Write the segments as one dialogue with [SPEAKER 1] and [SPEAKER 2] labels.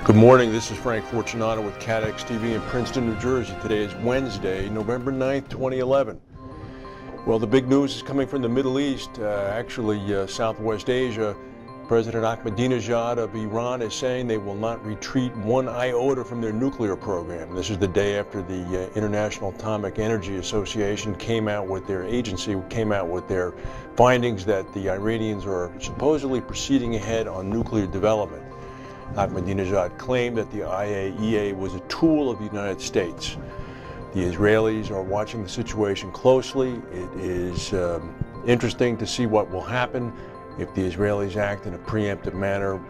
[SPEAKER 1] Good morning, this is Frank Fortunato with CATEX TV in Princeton, New Jersey. Today is Wednesday, November 9th, 2011. Well, the big news is coming from the Middle East, Southwest Asia. President Ahmadinejad of Iran is saying they will not retreat one iota from their nuclear program. This is the day after the International Atomic Energy Association came out with their findings that the Iranians are supposedly proceeding ahead on nuclear development. Ahmadinejad claimed that the IAEA was a tool of the United States. The Israelis are watching the situation closely. It is interesting to see what will happen if the Israelis act in a preemptive manner.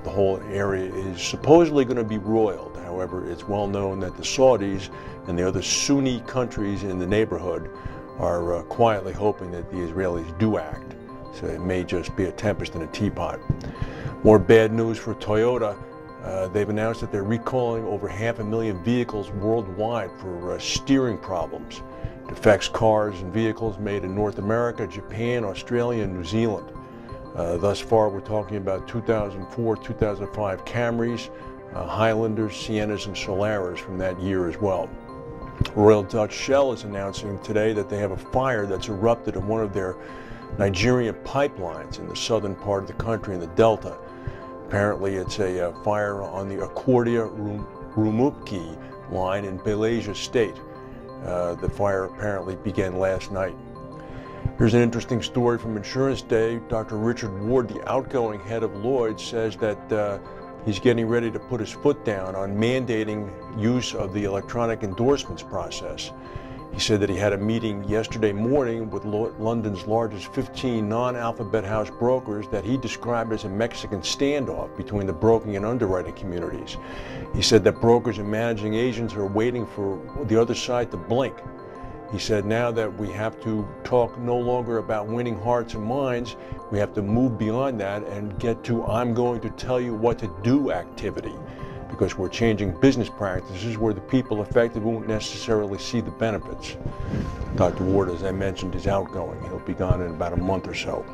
[SPEAKER 1] The whole area is supposedly going to be roiled. However, it's well known that the Saudis and the other Sunni countries in the neighborhood are quietly hoping that the Israelis do act. So it may just be a tempest in a teapot. More bad news for Toyota. They've announced that they're recalling over 500,000 vehicles worldwide for steering problems. It affects cars and vehicles made in North America, Japan, Australia, and New Zealand. Thus far, we're talking about 2004, 2005 Camrys, Highlanders, Siennas, and Solaras from that year as well. Royal Dutch Shell is announcing today that they have a fire that's erupted in one of their Nigerian pipelines in the southern part of the country in the Delta. Apparently it's a fire on the Accordia Rumupki line in Malaysia State. The fire apparently began last night. Here's an interesting story from Insurance Day. Dr. Richard Ward, the outgoing head of Lloyd, says that he's getting ready to put his foot down on mandating use of the electronic endorsements process. He said that he had a meeting yesterday morning with London's largest 15 non-alphabet house brokers that he described as a Mexican standoff between the broking and underwriting communities. He said that brokers and managing agents are waiting for the other side to blink. He said now that we have to talk no longer about winning hearts and minds, we have to move beyond that and get to I'm going to tell you what to do activity, because we're changing business practices where the people affected won't necessarily see the benefits. Dr. Ward, as I mentioned, is outgoing. He'll be gone in about a month or so.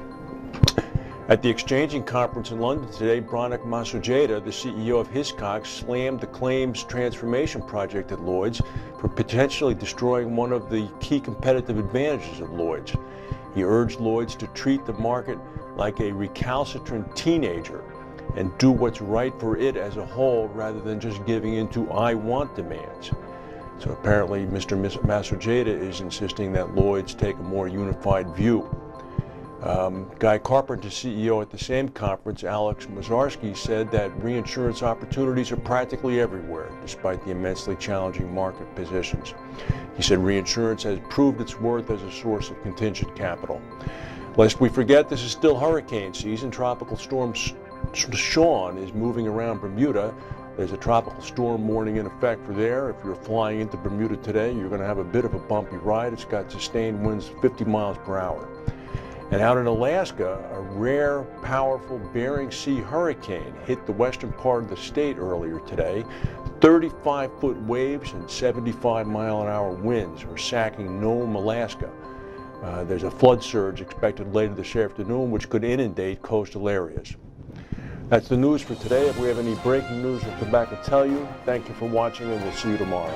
[SPEAKER 1] At the Exchanging Conference in London today, Masojada, the CEO of Hiscox, slammed the claims transformation project at Lloyd's for potentially destroying one of the key competitive advantages of Lloyd's. He urged Lloyd's to treat the market like a recalcitrant teenager and do what's right for it as a whole rather than just giving in to I want demands. So apparently Mr. Masojada is insisting that Lloyd's take a more unified view. Carpenter, CEO at the same conference, Alex Mazarsky, said that reinsurance opportunities are practically everywhere, despite the immensely challenging market positions. He said reinsurance has proved its worth as a source of contingent capital. Lest we forget, this is still hurricane season. Tropical storm Sean is moving around Bermuda. There's a tropical storm warning in effect for there. If you're flying into Bermuda today, you're going to have a bit of a bumpy ride. It's got sustained winds 50 miles per hour. And out in Alaska, a rare, powerful Bering Sea hurricane hit the western part of the state earlier today. 35-foot waves and 75-mile-an-hour winds are sacking Nome, Alaska. There's a flood surge expected later this afternoon, which could inundate coastal areas. That's the news for today. If we have any breaking news, we'll come back and tell you. Thank you for watching, and we'll see you tomorrow.